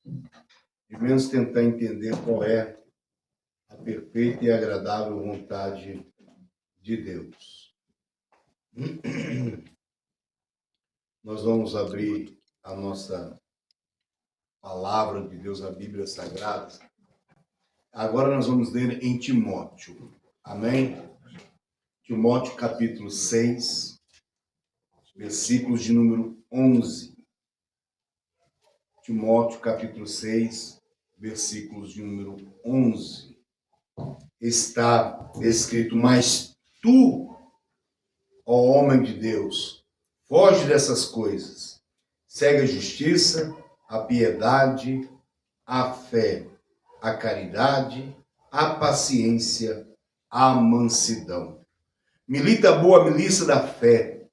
de menos tentar entender qual é a perfeita e agradável vontade de Deus. Nós vamos abrir a nossa palavra de Deus, a Bíblia Sagrada. Agora nós vamos ler em Timóteo. Amém? Timóteo capítulo 6, versículos de número 11. Timóteo capítulo 6, versículos de número 11. Está escrito: mas tu, ó homem de Deus, foge dessas coisas. Segue a justiça, a piedade, a fé, a caridade, a paciência, a mansidão. Milita a boa milícia da fé.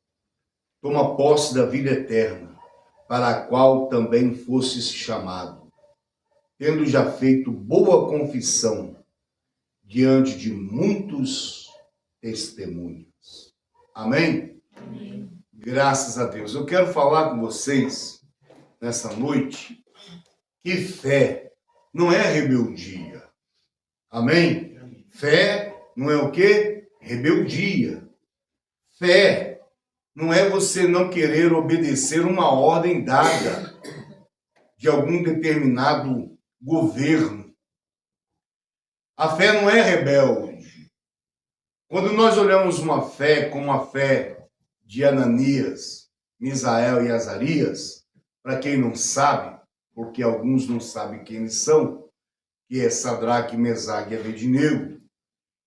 Toma posse da vida eterna, para a qual também fostes chamado, tendo já feito boa confissão diante de muitos testemunhos. Amém? Amém. Graças a Deus. Eu quero falar com vocês nessa noite que fé não é rebeldia. Amém? Fé não é o quê? Rebeldia. Fé não é você não querer obedecer uma ordem dada de algum determinado governo. A fé não é rebelde. Quando nós olhamos uma fé como a fé de Ananias, Misael e Azarias, para quem não sabe, porque alguns não sabem quem eles são, que é Sadraque, Mesaque e Abednego,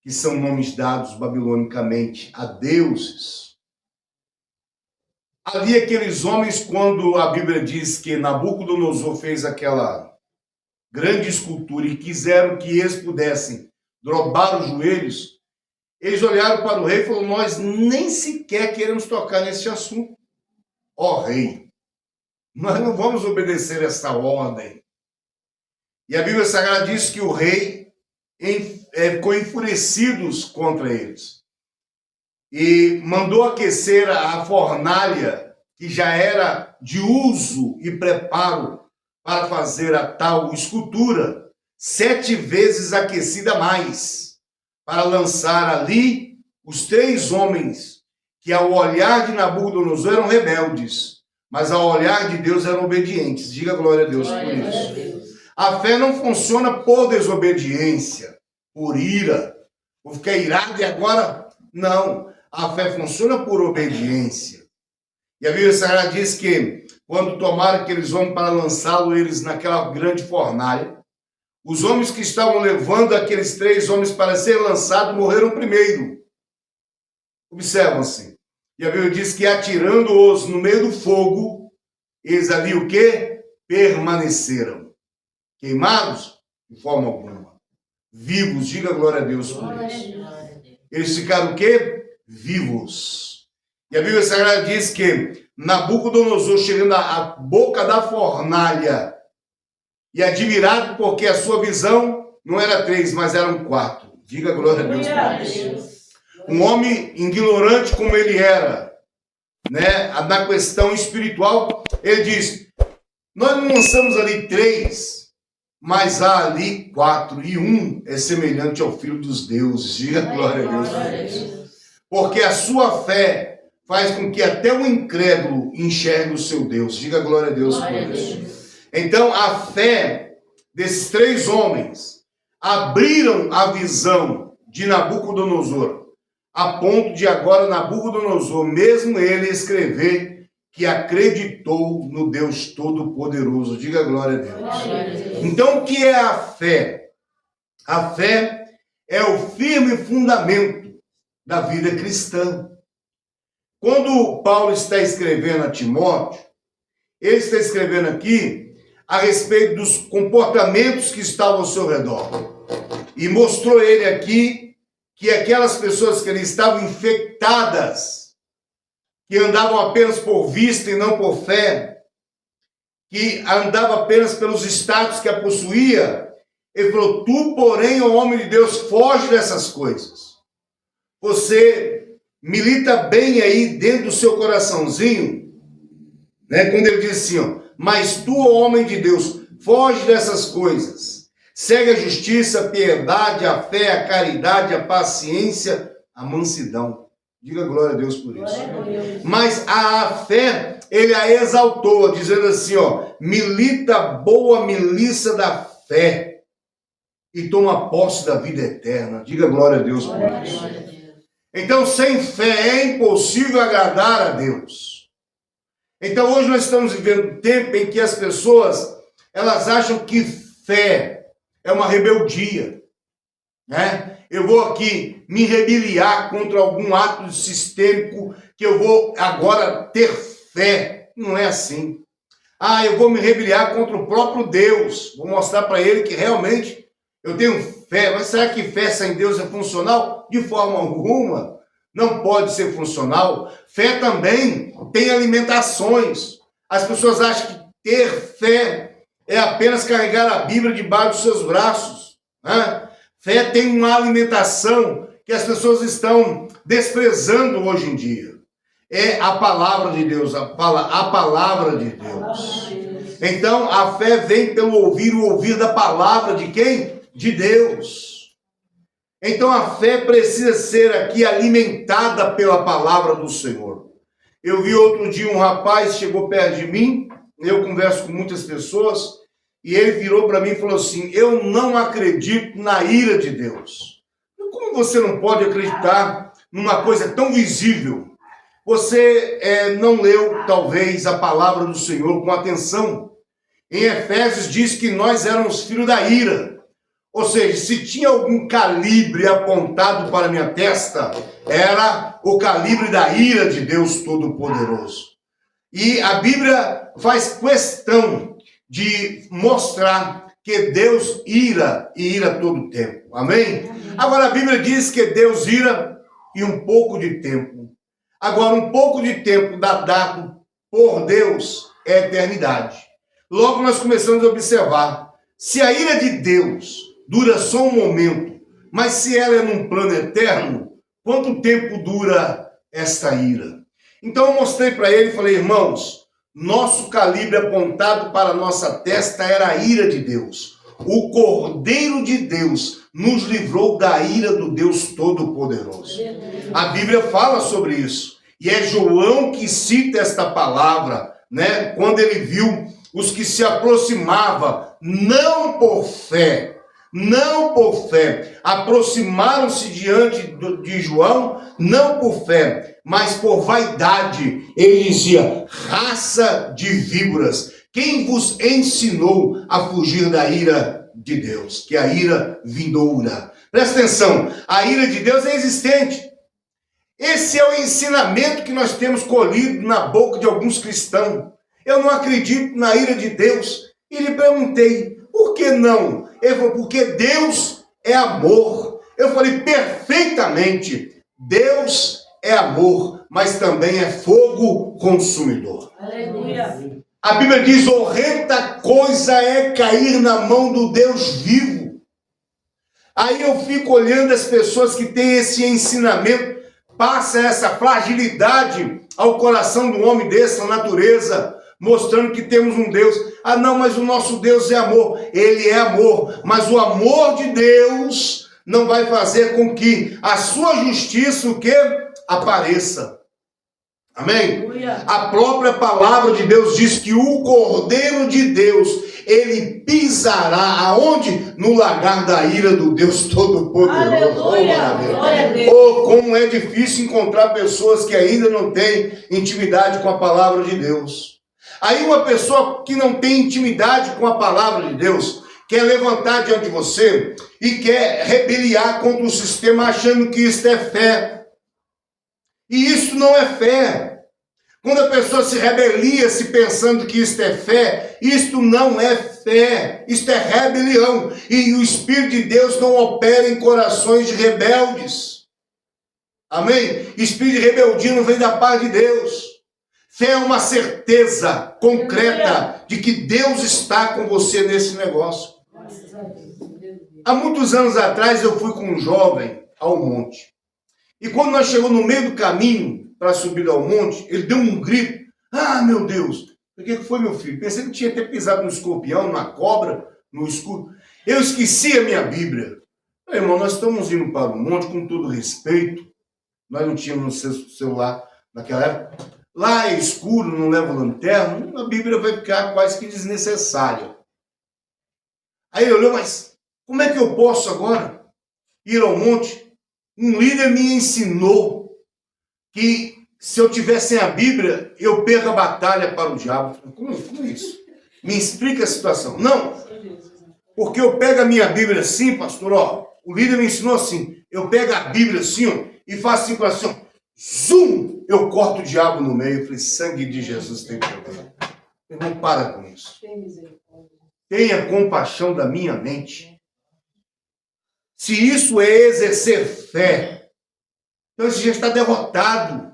que são nomes dados babilonicamente a deuses. Ali aqueles homens, quando a Bíblia diz que Nabucodonosor fez aquela grande escultura e quiseram que eles pudessem dobrar os joelhos, eles olharam para o rei e falaram: nós nem sequer queremos tocar nesse assunto. Ó rei, nós não vamos obedecer essa ordem. E a Bíblia Sagrada diz que o rei ficou enfurecido contra eles e mandou aquecer a fornalha, que já era de uso e preparo para fazer a tal escultura, 7 vezes aquecida mais, para lançar ali os 3 homens que, ao olhar de Nabucodonosor, eram rebeldes, mas ao olhar de Deus eram obedientes. Diga glória a Deus por isso. A fé não funciona por desobediência, por ira. Vou ficar irado e agora? Não. A fé funciona por obediência. E a Bíblia Sagrada diz que quando tomaram aqueles homens para lançá-los eles naquela grande fornalha, os homens que estavam levando aqueles 3 homens para ser lançados morreram primeiro. Observam-se. E a Bíblia diz que atirando-os no meio do fogo, eles ali o quê? Permaneceram. Queimados? De forma alguma. Vivos. Diga glória a Deus por isso. Eles ficaram o quê? Vivos. E a Bíblia Sagrada diz que Nabucodonosor, chegando à boca da fornalha, e admirado porque a sua visão não era 3, mas eram 4. Diga glória a Deus por isso. Um homem ignorante como ele era, né, na questão espiritual, ele diz: nós não lançamos ali 3, mas há ali 4, e um é semelhante ao Filho dos deuses. Diga glória a Deus por isso. Porque a sua fé faz com que até o incrédulo enxergue o seu Deus. Diga glória a Deus por isso. Então, a fé desses 3 homens abriram a visão de Nabucodonosor, a ponto de agora Nabucodonosor, mesmo ele, escrever que acreditou no Deus Todo-Poderoso. Diga glória a Deus. Então, o que é a fé? A fé é o firme fundamento da vida cristã. Quando Paulo está escrevendo a Timóteo, ele está escrevendo aqui a respeito dos comportamentos que estavam ao seu redor. E mostrou ele aqui que aquelas pessoas que ali estavam infectadas, que andavam apenas por vista e não por fé, que andavam apenas pelos status que a possuía, ele falou: tu, porém, ó homem de Deus, foge dessas coisas. Você milita bem aí dentro do seu coraçãozinho, né? Quando ele diz assim, ó: mas tu, ó homem de Deus, Foge dessas coisas. Segue a justiça, a piedade, a fé, a caridade, a paciência, a mansidão. Diga glória a Deus por isso. Mas a fé, ele a exaltou, dizendo assim, milita a boa milícia da fé e toma posse da vida eterna. Diga glória a Deus por isso. Então, sem fé é impossível agradar a Deus. Então, hoje nós estamos vivendo um tempo em que as pessoas, elas acham que fé é uma rebeldia, né? Eu vou aqui me rebeliar contra algum ato sistêmico que eu vou agora ter fé. Não é assim. Eu vou me rebeliar contra o próprio Deus. Vou mostrar para ele que realmente eu tenho fé. Mas será que fé sem Deus é funcional? De forma alguma. Não pode ser funcional. Fé também tem alimentações. As pessoas acham que ter fé é apenas carregar a Bíblia debaixo dos seus braços, né? Fé tem uma alimentação que as pessoas estão desprezando hoje em dia. É a palavra de Deus, a palavra de Deus. Então, a fé vem pelo ouvir, o ouvir da palavra de quem? De Deus. Então, a fé precisa ser aqui alimentada pela palavra do Senhor. Eu vi outro dia um rapaz chegou perto de mim, eu converso com muitas pessoas, e ele virou para mim e falou assim, eu não acredito na ira de Deus. Como você não pode acreditar numa coisa tão visível? Você não leu, talvez, a palavra do Senhor com atenção. Em Efésios diz que nós éramos filhos da ira. Ou seja, se tinha algum calibre apontado para minha testa, era o calibre da ira de Deus Todo-Poderoso. E a Bíblia faz questão de mostrar que Deus ira e ira todo o tempo. Amém? Agora a Bíblia diz que Deus ira e um pouco de tempo. Agora um pouco de tempo dado por Deus é eternidade. Logo nós começamos a observar, se a ira de Deus dura só um momento, mas se ela é num plano eterno, quanto tempo dura esta ira? Então eu mostrei para ele e falei, irmãos, nosso calibre apontado para a nossa testa era a ira de Deus. O Cordeiro de Deus nos livrou da ira do Deus Todo-Poderoso. A Bíblia fala sobre isso. E é João que cita esta palavra, né? Quando ele viu os que se aproximavam, não por fé, aproximaram-se diante de João, não por fé, mas por vaidade. Ele dizia, raça de víboras, quem vos ensinou a fugir da ira de Deus? Que é a ira vindoura. Presta atenção, a ira de Deus é existente. Esse é o ensinamento que nós temos colhido na boca de alguns cristãos. Eu não acredito na ira de Deus. E lhe perguntei, por que não? Ele falou, porque Deus é amor. Eu falei, perfeitamente, Deus é amor, mas também é fogo consumidor. Aleluia. A Bíblia diz, horrenda coisa é cair na mão do Deus vivo. Aí eu fico olhando as pessoas que têm esse ensinamento, passa essa fragilidade ao coração do homem dessa natureza, mostrando que temos um Deus. Não, mas o nosso Deus é amor. Ele é amor, mas o amor de Deus não vai fazer com que a sua justiça, o quê? Apareça. Amém? A própria palavra de Deus diz que o Cordeiro de Deus, ele pisará aonde? No lagar da ira do Deus Todo-Poderoso. Oh, como é difícil encontrar pessoas que ainda não têm intimidade com a palavra de Deus. Aí uma pessoa que não tem intimidade com a palavra de Deus quer levantar diante de você e quer rebeliar contra o sistema achando que isso é fé. E isso não é fé. Quando a pessoa se rebelia se pensando que isto é fé, isto não é fé, isto é rebelião. E o Espírito de Deus não opera em corações de rebeldes. Amém? Espírito de rebeldia não vem da paz de Deus. Fé é uma certeza concreta de que Deus está com você nesse negócio. Há muitos anos atrás eu fui com um jovem ao monte. E quando nós chegamos no meio do caminho para subir ao monte, ele deu um grito. Meu Deus! O que foi, meu filho? Pensei que tinha até pisado no escorpião, na cobra, no escuro. Eu esqueci a minha Bíblia. Irmão, nós estamos indo para o monte com todo respeito. Nós não tínhamos celular naquela época. Lá é escuro, não leva lanterna. A Bíblia vai ficar quase que desnecessária. Aí ele olhou, mas como é que eu posso agora ir ao monte? Um líder me ensinou que se eu tivesse a Bíblia, eu perco a batalha para o diabo. Como é isso? Me explica a situação. Não, porque eu pego a minha Bíblia assim, pastor, ó, o líder me ensinou assim, eu pego a Bíblia assim, ó, e faço assim, assim, ó, zoom, eu corto o diabo no meio. Eu falei, sangue de Jesus tem poder. Não para com isso. Tenha compaixão da minha mente. Se isso é exercer fé, então você já está derrotado.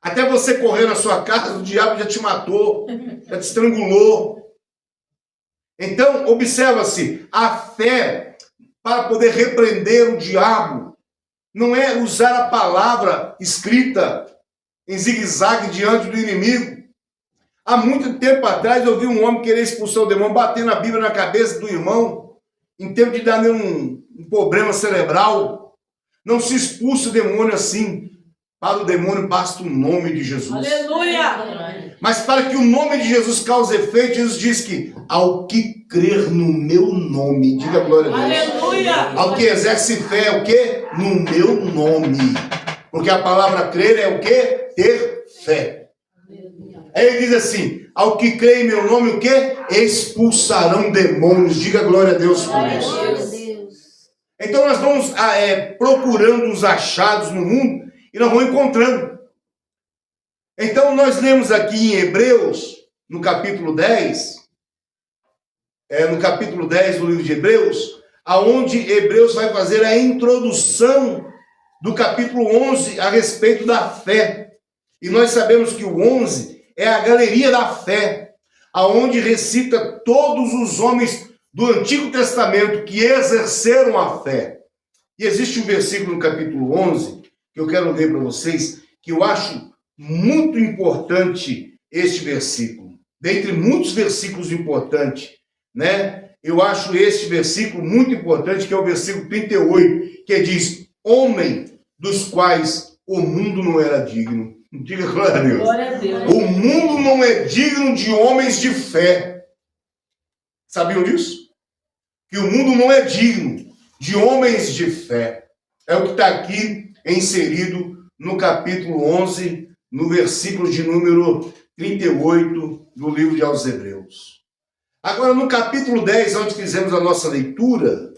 Até você correr na sua casa, o diabo já te matou, já te estrangulou. Então, observa-se, a fé para poder repreender o diabo não é usar a palavra escrita em zigue-zague diante do inimigo. Há muito tempo atrás eu vi um homem querer expulsar o demônio, bater na Bíblia na cabeça do irmão, em tempo de dar um problema cerebral. Não se expulsa o demônio assim. Para o demônio basta o nome de Jesus. Aleluia! Mas para que o nome de Jesus cause efeito, Jesus diz que ao que crer no meu nome, diga glória a Deus. Aleluia! Ao que exerce fé, o quê? No meu nome. Porque a palavra crer é o quê? Ter fé. Aí ele diz assim, ao que crê em meu nome, o quê? Expulsarão demônios. Diga glória a Deus por isso. Então nós vamos procurando os achados no mundo e nós vamos encontrando. Então nós lemos aqui em Hebreus, no capítulo 10, do livro de Hebreus, aonde Hebreus vai fazer a introdução do capítulo 11 a respeito da fé. E nós sabemos que o 11 é a galeria da fé, aonde recita todos os homens do Antigo Testamento que exerceram a fé. E existe um versículo no capítulo 11 que eu quero ler para vocês, que eu acho muito importante este versículo. Dentre muitos versículos importantes, né? Eu acho este versículo muito importante, que é o versículo 38, que diz, homem dos quais o mundo não era digno. Diga glória a Deus. Glória a Deus. O mundo não é digno de homens de fé. Sabiam disso? Que o mundo não é digno de homens de fé. É o que está aqui inserido no capítulo 11, no versículo de número 38 do livro de aos Hebreus. Agora, no capítulo 10, onde fizemos a nossa leitura,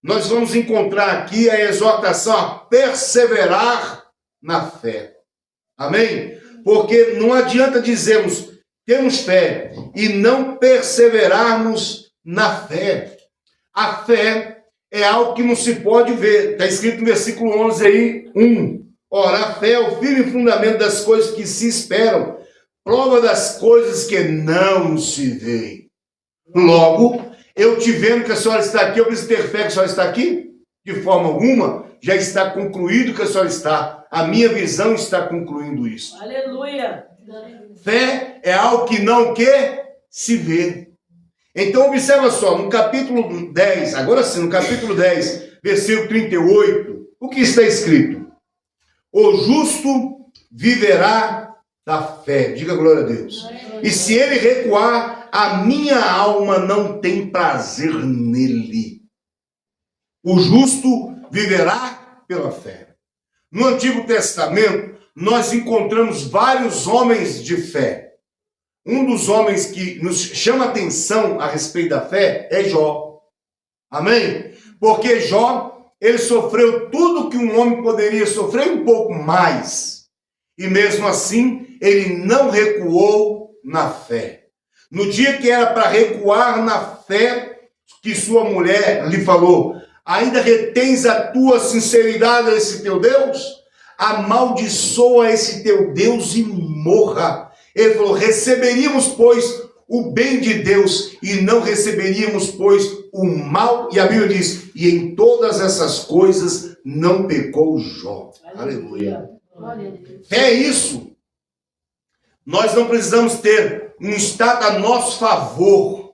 nós vamos encontrar aqui a exortação a perseverar na fé. Amém? Porque não adianta dizermos, temos fé, e não perseverarmos na fé. A fé é algo que não se pode ver. Está escrito no versículo 11 aí, 1. Ora, a fé é o firme fundamento das coisas que se esperam, prova das coisas que não se veem. Logo, eu te vendo que a senhora está aqui, eu preciso ter fé que a senhora está aqui? De forma alguma, já está concluído que a senhora está. A minha visão está concluindo isso. Aleluia! Fé é algo que não quer se ver. Então, observa só, no capítulo 10, agora sim, no capítulo 10, versículo 38, o que está escrito? O justo viverá da fé. Diga glória a Deus. E se ele recuar, a minha alma não tem prazer nele. O justo viverá pela fé. No Antigo Testamento, nós encontramos vários homens de fé. Um dos homens que nos chama atenção a respeito da fé é Jó. Amém? Porque Jó, ele sofreu tudo que um homem poderia sofrer, um pouco mais. E mesmo assim, ele não recuou na fé. No dia que era para recuar na fé, que sua mulher lhe falou, ainda retens a tua sinceridade a esse teu Deus? Amaldiçoa esse teu Deus e morra. Ele falou, receberíamos, pois, o bem de Deus e não receberíamos, pois, o mal. E a Bíblia diz, e em todas essas coisas não pecou Jó. Aleluia. Fé é isso. Nós não precisamos ter um estado a nosso favor.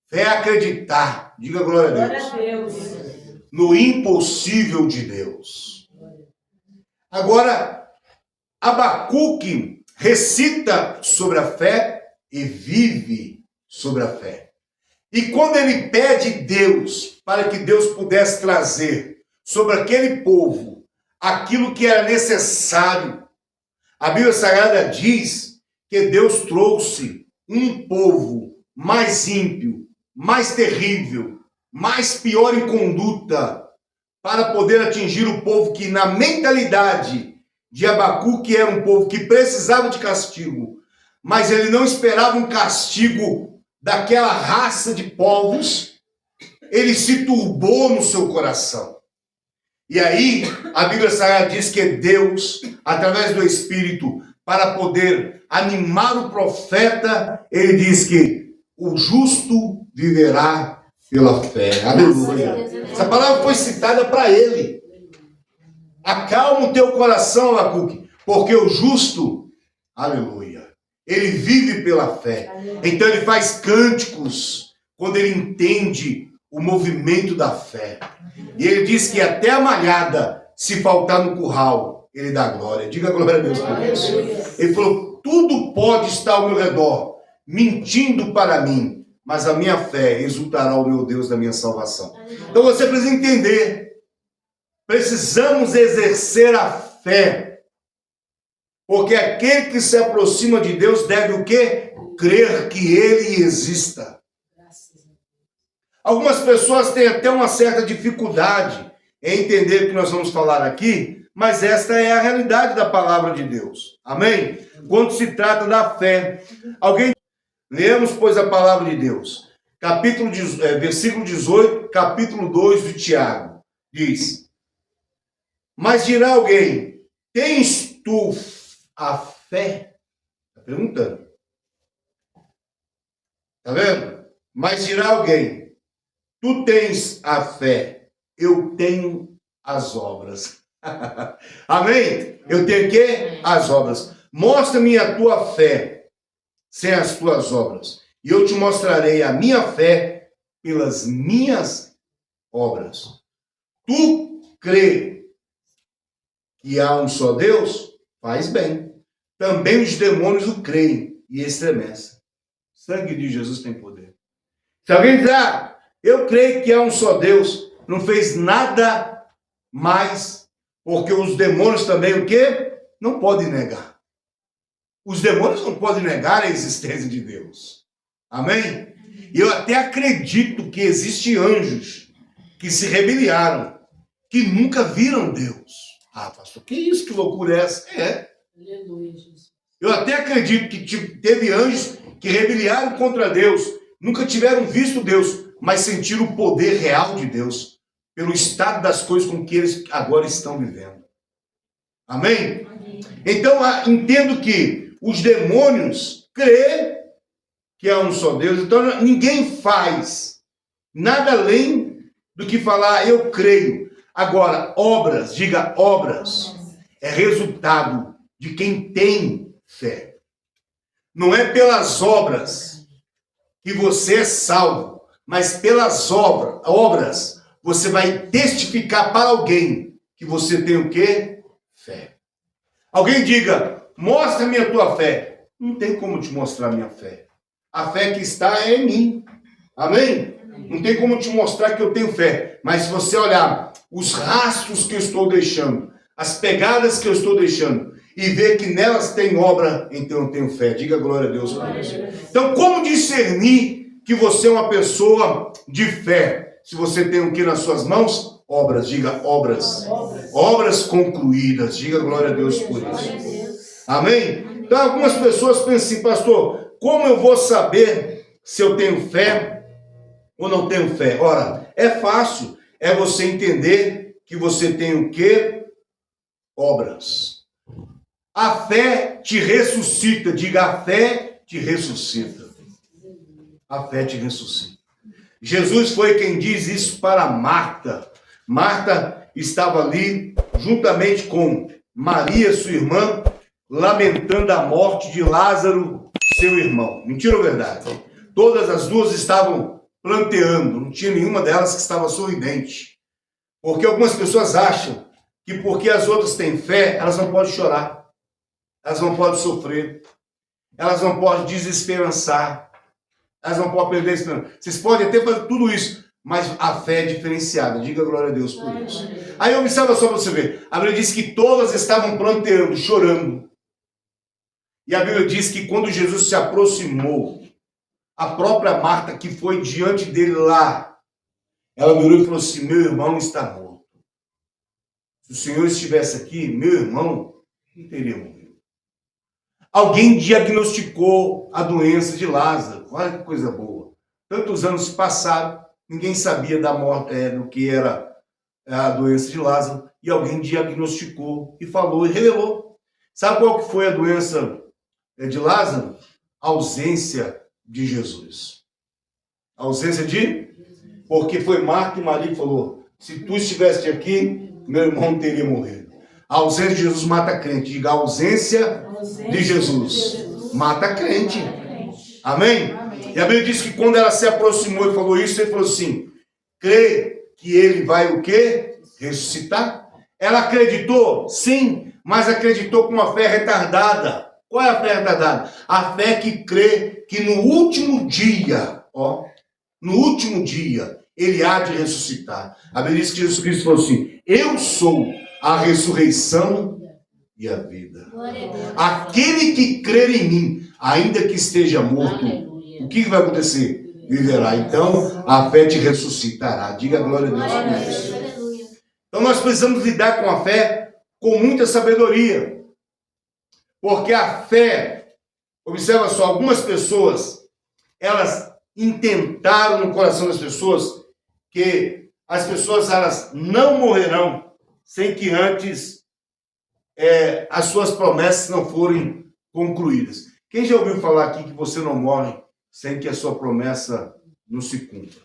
Fé é acreditar. Diga glória a Glória Deus. a Deus. No impossível de Deus. Agora, Abacuque recita sobre a fé e vive sobre a fé. E quando ele pede Deus para que Deus pudesse trazer sobre aquele povo aquilo que era necessário, a Bíblia Sagrada diz que Deus trouxe um povo mais ímpio, mais terrível, mais pior em conduta, para poder atingir o povo que, na mentalidade de Abacuque, era um povo que precisava de castigo, mas ele não esperava um castigo daquela raça de povos. Ele se turbou no seu coração. E aí, a Bíblia Sagrada diz que Deus, através do Espírito, para poder animar o profeta, ele diz que o justo viverá pela fé. Aleluia. Essa palavra foi citada para ele. Acalma o teu coração, Abacuque, porque o justo, aleluia, ele vive pela fé. Então ele faz cânticos quando ele entende o movimento da fé. E ele diz que até a malhada, se faltar no curral, ele dá glória. Diga glória a Deus por isso. Ele falou, tudo pode estar ao meu redor, mentindo para mim, mas a minha fé exultará o meu Deus da minha salvação. Então você precisa entender, precisamos exercer a fé, porque aquele que se aproxima de Deus deve o quê? Crer que ele exista. Algumas pessoas têm até uma certa dificuldade em entender o que nós vamos falar aqui, mas esta é a realidade da palavra de Deus. Amém? Quando se trata da fé. Leamos, pois, a palavra de Deus. Versículo 18, capítulo 2 de Tiago. Diz, mas dirá alguém, tens tu a fé? Está perguntando. Está vendo? Mas dirá alguém, tu tens a fé, eu tenho as obras. Amém? Eu tenho o quê? As obras. Mostra-me a tua fé sem as tuas obras, e eu te mostrarei a minha fé pelas minhas obras. Tu crê que há um só Deus? Faz bem. Também os demônios o creem e estremecem. O sangue de Jesus tem poder. Se alguém dizer, eu creio que há um só Deus, não fez nada mais, porque os demônios também o quê? Não podem negar. Os demônios não podem negar a existência de Deus. Amém? E eu até acredito que existem anjos que se rebeliaram, que nunca viram Deus. Ah, pastor, que isso? Que loucura é essa? É. Eu até acredito que teve anjos que rebeliaram contra Deus, nunca tiveram visto Deus, mas sentiram o poder real de Deus, pelo estado das coisas com que eles agora estão vivendo. Amém? Então, entendo que os demônios crêem que há um só Deus, então ninguém faz nada além do que falar, eu creio. Agora, obras, diga obras, é resultado de quem tem fé. Não é pelas obras que você é salvo, mas pelas obras você vai testificar para alguém que você tem o quê? Fé. Alguém diga, mostra-me a tua fé. Não tem como te mostrar a minha fé. A fé que está é em mim. Amém? Não tem como te mostrar que eu tenho fé. Mas se você olhar os rastros que eu estou deixando, as pegadas que eu estou deixando, e ver que nelas tem obra, então eu tenho fé. Diga glória a Deus por isso. Então, como discernir que você é uma pessoa de fé? Se você tem o que nas suas mãos? Obras. Diga obras. Obras concluídas. Diga glória a Deus por isso. Amém? Então, algumas pessoas pensam assim, pastor, como eu vou saber se eu tenho fé ou não tenho fé? Ora, é fácil. É você entender que você tem o quê? Obras. A fé te ressuscita. Diga, a fé te ressuscita. A fé te ressuscita. Jesus foi quem diz isso para Marta. Marta estava ali, juntamente com Maria, sua irmã, lamentando a morte de Lázaro, seu irmão. Mentira ou verdade? Todas as duas estavam planteando, não tinha nenhuma delas que estava sorridente. Porque algumas pessoas acham que porque as outras têm fé, elas não podem chorar, elas não podem sofrer, elas não podem desesperançar, elas não podem perder a esperança. Vocês podem até fazer tudo isso, mas a fé é diferenciada. Diga glória a Deus por isso. Aí observa só para você ver. A Bíblia diz que todas estavam planteando, chorando. E a Bíblia diz que quando Jesus se aproximou, a própria Marta, que foi diante dele lá, ela virou e falou assim: meu irmão está morto. Se o Senhor estivesse aqui, meu irmão não teria morrido. Alguém diagnosticou a doença de Lázaro. Olha que coisa boa. Tantos anos passaram, ninguém sabia da morte, do que era a doença de Lázaro, e alguém diagnosticou e falou e revelou. Sabe qual que foi a doença de Lázaro? A ausência de Jesus. A ausência de? Porque foi Marta e Maria que falou: se tu estivesse aqui, meu irmão não teria morrido. A ausência de Jesus mata crente. Diga: a ausência de Jesus mata crente. Amém? E a Bíblia diz que quando ela se aproximou e falou isso, ele falou assim: crê que ele vai o quê? Ressuscitar? Ela acreditou? Sim, mas acreditou com uma fé retardada. Qual é a fé retardada? A fé que crê que no último dia, no último dia, ele há de ressuscitar. A Bíblia diz que Jesus Cristo falou assim: eu sou a ressurreição e a vida. Aquele que crer em mim, ainda que esteja morto, o que vai acontecer? Viverá. Então, a fé te ressuscitará. Diga glória a Deus por isso. Então, nós precisamos lidar com a fé com muita sabedoria. Porque a fé, observa só, algumas pessoas, elas intentaram no coração das pessoas que as pessoas elas não morrerão sem que antes as suas promessas não forem concluídas. Quem já ouviu falar aqui que você não morre sem que a sua promessa não se cumpra?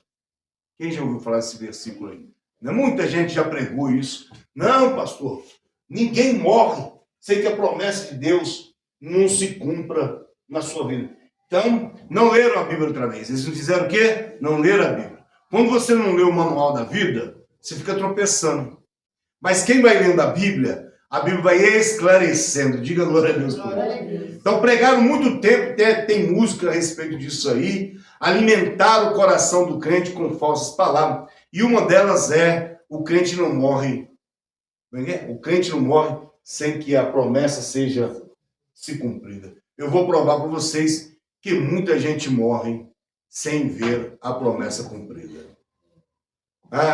Quem já ouviu falar esse versículo aí? Muita gente já pregou isso. Não, pastor, ninguém morre sem que a promessa de Deus não se cumpra na sua vida. Então, não leram a Bíblia outra vez. Eles não fizeram o quê? Não leram a Bíblia. Quando você não lê o manual da vida, você fica tropeçando. Mas quem vai lendo a Bíblia vai esclarecendo. Diga glória a Deus por isso. Então, pregaram muito tempo, até tem música a respeito disso aí, alimentaram o coração do crente com falsas palavras. E uma delas é: o crente não morre. O crente não morre sem que a promessa seja se cumprida. Eu vou provar para vocês que muita gente morre sem ver a promessa cumprida.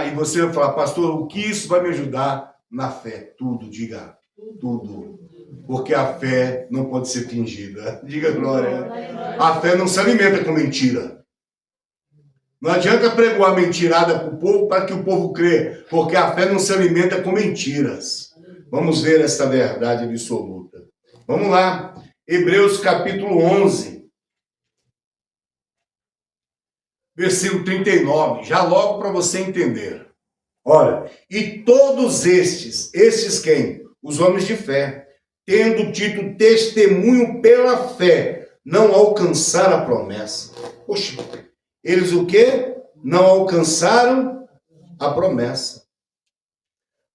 E você vai falar: pastor, o que isso vai me ajudar na fé? Tudo, diga, tudo. Porque a fé não pode ser fingida. Diga glória. A fé não se alimenta com mentira. Não adianta pregoar mentirada para o povo para que o povo crê, porque a fé não se alimenta com mentiras. Vamos ver essa verdade absoluta. Vamos lá. Hebreus capítulo 11. Versículo 39, já logo para você entender. Olha, e todos estes quem? Os homens de fé, tendo tido testemunho pela fé, não alcançaram a promessa. Poxa, eles o quê? Não alcançaram a promessa.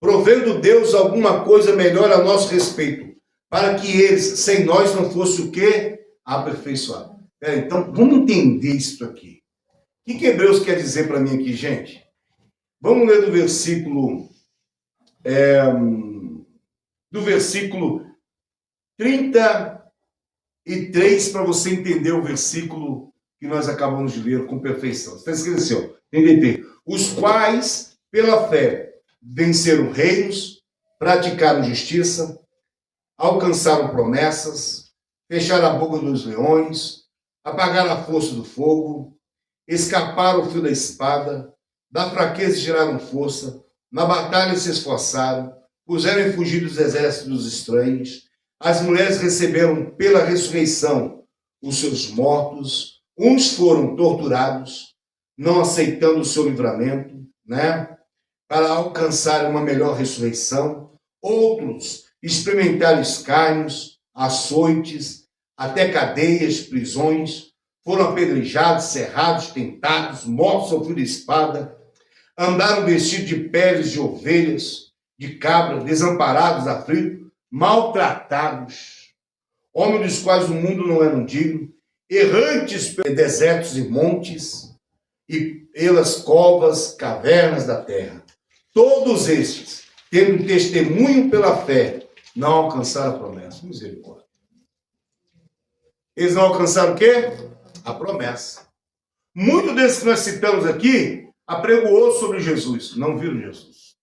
Provendo Deus alguma coisa melhor a nosso respeito, para que eles, sem nós, não fosse o quê? Aperfeiçoado. Então, vamos entender isso aqui. O que Hebreus quer dizer para mim aqui, gente? Vamos ler do versículo 33 para você entender o versículo que nós acabamos de ler com perfeição. Está escrito assim, ó, 33. Os quais, pela fé, venceram reinos, praticaram justiça, alcançaram promessas, fecharam a boca dos leões, apagaram a força do fogo, escaparam o fio da espada, da fraqueza geraram força, na batalha se esforçaram, puseram em fugir dos exércitos dos estranhos, as mulheres receberam pela ressurreição os seus mortos, uns foram torturados, não aceitando o seu livramento, para alcançar uma melhor ressurreição, outros experimentaram escárnios, açoites, até cadeias, prisões, foram apedrejados, cerrados, tentados, mortos ao fio da espada, andaram vestidos de peles de ovelhas, de cabra, desamparados, aflitos, maltratados, homens dos quais o mundo não era digno, errantes pelos desertos e montes, e pelas covas, cavernas da terra. Todos estes, tendo testemunho pela fé, não alcançaram a promessa. Misericórdia. Eles não alcançaram o quê? A promessa. Muitos desses que nós citamos aqui, apregoou sobre Jesus, não viram Jesus.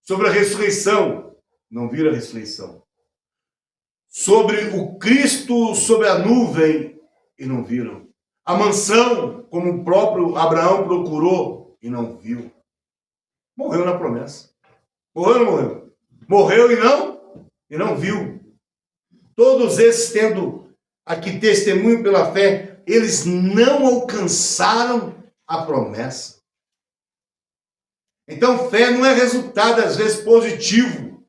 Sobre a ressurreição, não viram a ressurreição. Sobre o Cristo, sobre a nuvem, e não viram. A mansão, como o próprio Abraão procurou, e não viu. Morreu na promessa. Morreu ou não morreu? Morreu e não viu. Todos esses tendo aqui testemunho pela fé, eles não alcançaram a promessa. Então, fé não é resultado, às vezes, positivo,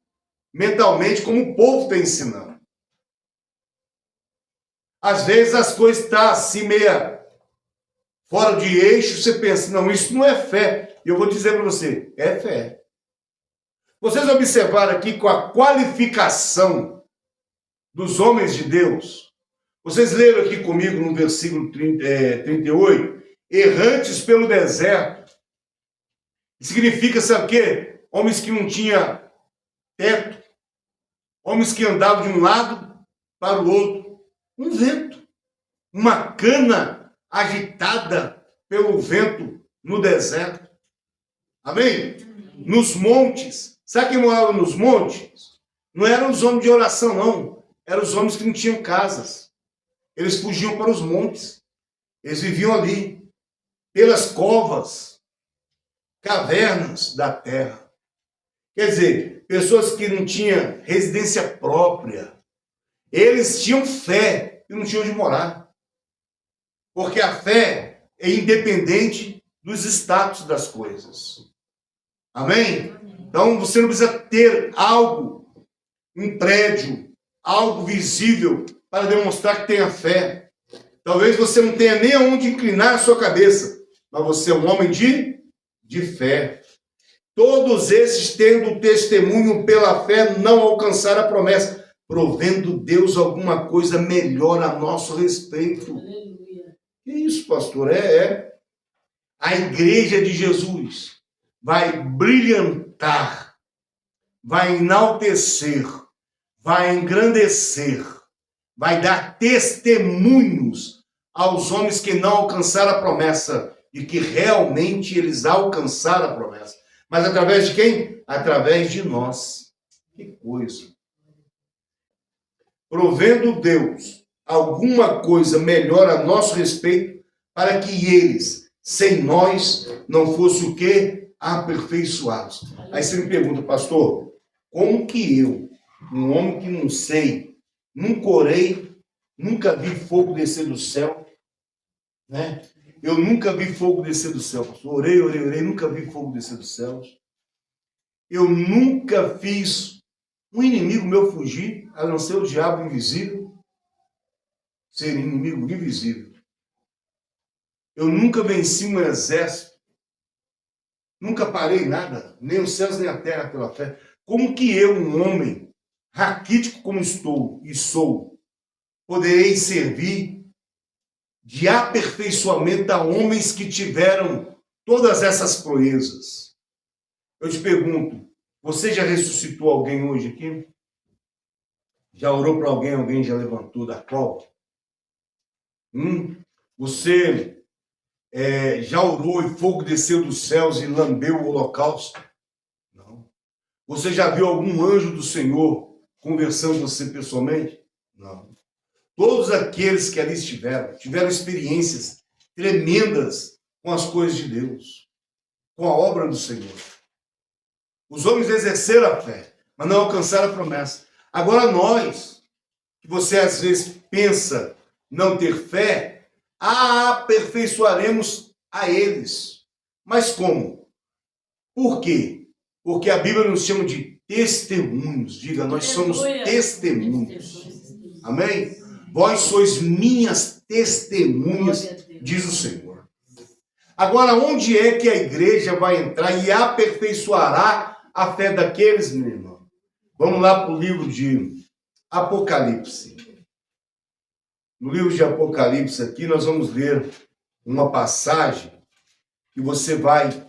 mentalmente, como o povo está ensinando. Às vezes, as coisas estão assim, meia fora de eixo, você pensa, não, isso não é fé. E eu vou dizer para você, é fé. Vocês observaram aqui com a qualificação dos homens de Deus. Vocês leram aqui comigo no versículo 38, errantes pelo deserto. Significa, sabe o quê? Homens que não tinham teto, homens que andavam de um lado para o outro. Um vento, uma cana agitada pelo vento no deserto. Amém? Nos montes. Sabe quem morava nos montes? Não eram os homens de oração, não. Eram os homens que não tinham casas. Eles fugiam para os montes. Eles viviam ali, pelas covas, cavernas da terra. Quer dizer, pessoas que não tinham residência própria. Eles tinham fé e não tinham onde morar. Porque a fé é independente dos status das coisas. Amém? Então você não precisa ter algo, um prédio, algo visível para demonstrar que tenha fé. Talvez você não tenha nem aonde inclinar a sua cabeça, mas você é um homem de fé. Todos esses, tendo testemunho pela fé, não alcançaram a promessa, provendo Deus alguma coisa melhor a nosso respeito. Aleluia. Que isso, pastor? A igreja de Jesus vai brilhantar, vai enaltecer, vai engrandecer, vai dar testemunhos aos homens que não alcançaram a promessa e que realmente eles alcançaram a promessa. Mas através de quem? Através de nós. Que coisa. Provendo Deus alguma coisa melhor a nosso respeito, para que eles, sem nós, não fossem o quê? Aperfeiçoados. Aí você me pergunta, pastor, como que eu, um homem que não sei, nunca orei, nunca vi fogo descer do céu, né? Eu nunca vi fogo descer do céu, pastor. Orei, nunca vi fogo descer dos céus. Eu nunca fiz um inimigo meu fugir, a não ser o diabo invisível, ser inimigo invisível. Eu nunca venci um exército, nunca parei nada, nem os céus nem a terra pela fé. Como que eu, um homem raquítico como estou e sou, poderei servir de aperfeiçoamento a homens que tiveram todas essas proezas? Eu te pergunto, você já ressuscitou alguém hoje aqui? Já orou para alguém, alguém já levantou da cova? Você já orou e fogo desceu dos céus e lambeu o holocausto? Não. Você já viu algum anjo do Senhor conversando com você pessoalmente? Não. Todos aqueles que ali tiveram experiências tremendas com as coisas de Deus, com a obra do Senhor. Os homens exerceram a fé, mas não alcançaram a promessa. Agora nós, que você às vezes pensa não ter fé, aperfeiçoaremos a eles. Mas como? Por quê? Porque a Bíblia nos chama de testemunhos. Diga, nós somos testemunhos. Amém? vós sois minhas testemunhas, diz o Senhor. Agora, onde é que a igreja vai entrar e aperfeiçoará a fé daqueles, meu irmão? Vamos lá para o livro de Apocalipse. No livro de Apocalipse aqui, nós vamos ler uma passagem que você vai,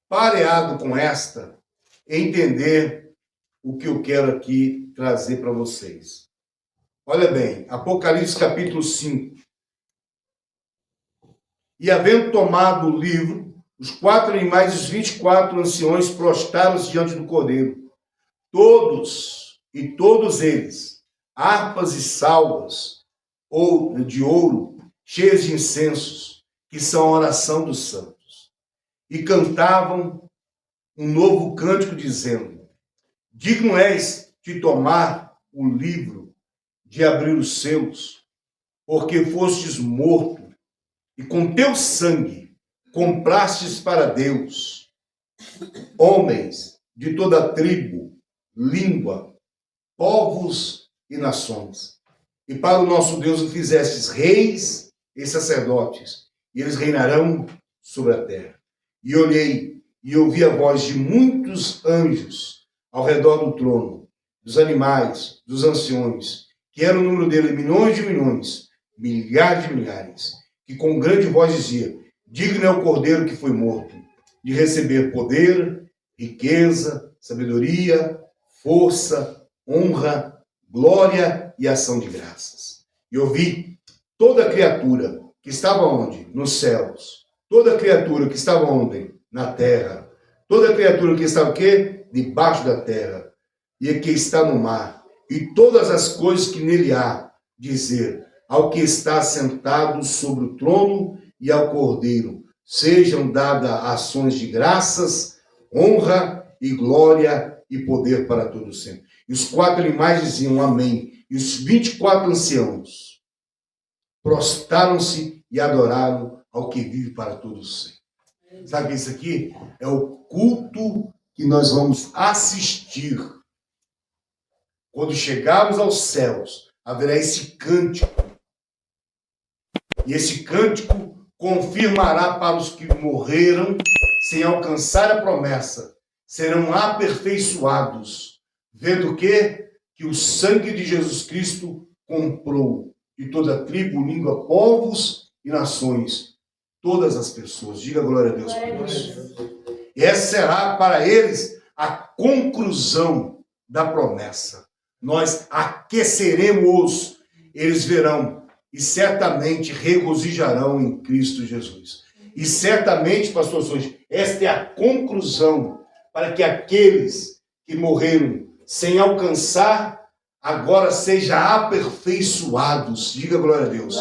pareado com esta, entender o que eu quero aqui trazer para vocês. Olha bem, Apocalipse capítulo 5. E havendo tomado o livro, os 4 animais e os 24 anciões prostraram-se diante do Cordeiro. Todos eles, harpas e salvas de ouro, cheias de incensos, que são a oração dos santos. E cantavam um novo cântico, dizendo: digno és de tomar o livro, de abrir os selos, porque fostes morto, e com teu sangue comprastes para Deus homens de toda tribo, língua, povos e nações. E para o nosso Deus o fizestes reis e sacerdotes, e eles reinarão sobre a terra. E olhei e ouvi a voz de muitos anjos ao redor do trono, dos animais, dos anciões, que era o número dele milhões de milhões, milhares de milhares, que com grande voz dizia: digno é o Cordeiro que foi morto, de receber poder, riqueza, sabedoria, força, honra, glória e ação de graças. E ouvi toda criatura que estava onde? Nos céus. Toda criatura que estava onde? Na terra. Toda criatura que estava o quê? Debaixo da terra. E que está no mar. E todas as coisas que nele há, dizer ao que está sentado sobre o trono e ao Cordeiro: sejam dadas ações de graças, honra e glória e poder para todo sempre. E os 4 animais diziam amém. E os 24 anciãos prostraram-se e adoraram ao que vive para todo sempre. Sabe o que isso aqui? É o culto que nós vamos assistir. Quando chegarmos aos céus, haverá esse cântico. E esse cântico confirmará para os que morreram sem alcançar a promessa. Serão aperfeiçoados, vendo que o sangue de Jesus Cristo comprou de toda tribo, língua, povos e nações, todas as pessoas. Diga glória a Deus por isso. E essa será para eles a conclusão da promessa. Nós aqueceremos, eles verão e certamente regozijarão em Cristo Jesus. E certamente, pastor Souza, esta é a conclusão para que aqueles que morreram sem alcançar, agora sejam aperfeiçoados. Diga glória a Deus.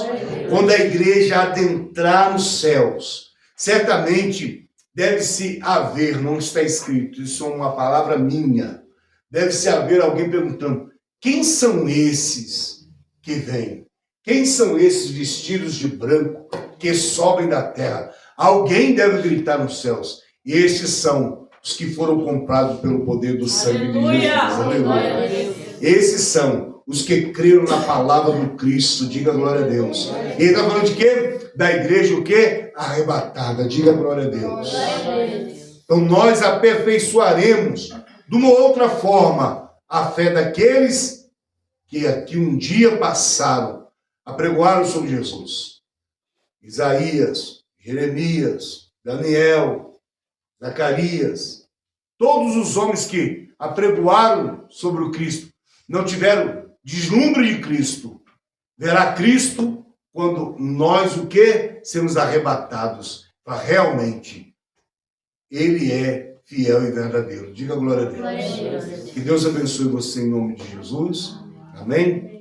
Quando a igreja adentrar nos céus, certamente deve-se haver, não está escrito, isso é uma palavra minha, deve-se haver alguém perguntando: quem são esses que vêm? Quem são esses vestidos de branco que sobem da terra? Alguém deve gritar nos céus: e estes são os que foram comprados pelo poder do sangue de Jesus. Aleluia. Esses são os que creram na palavra do Cristo. Diga glória a Deus. E ele está falando de quê? Da igreja o quê? Arrebatada. Diga glória a Deus. Então nós aperfeiçoaremos de uma outra forma a fé daqueles que aqui um dia passaram, apregoaram sobre Jesus. Isaías, Jeremias, Daniel, Zacarias, todos os homens que apregoaram sobre o Cristo, não tiveram deslumbre de Cristo. Verá Cristo quando nós o quê? Sermos arrebatados. Para realmente, Ele é fiel e verdadeiro. Diga glória a Deus. Que Deus abençoe você em nome de Jesus. Amém?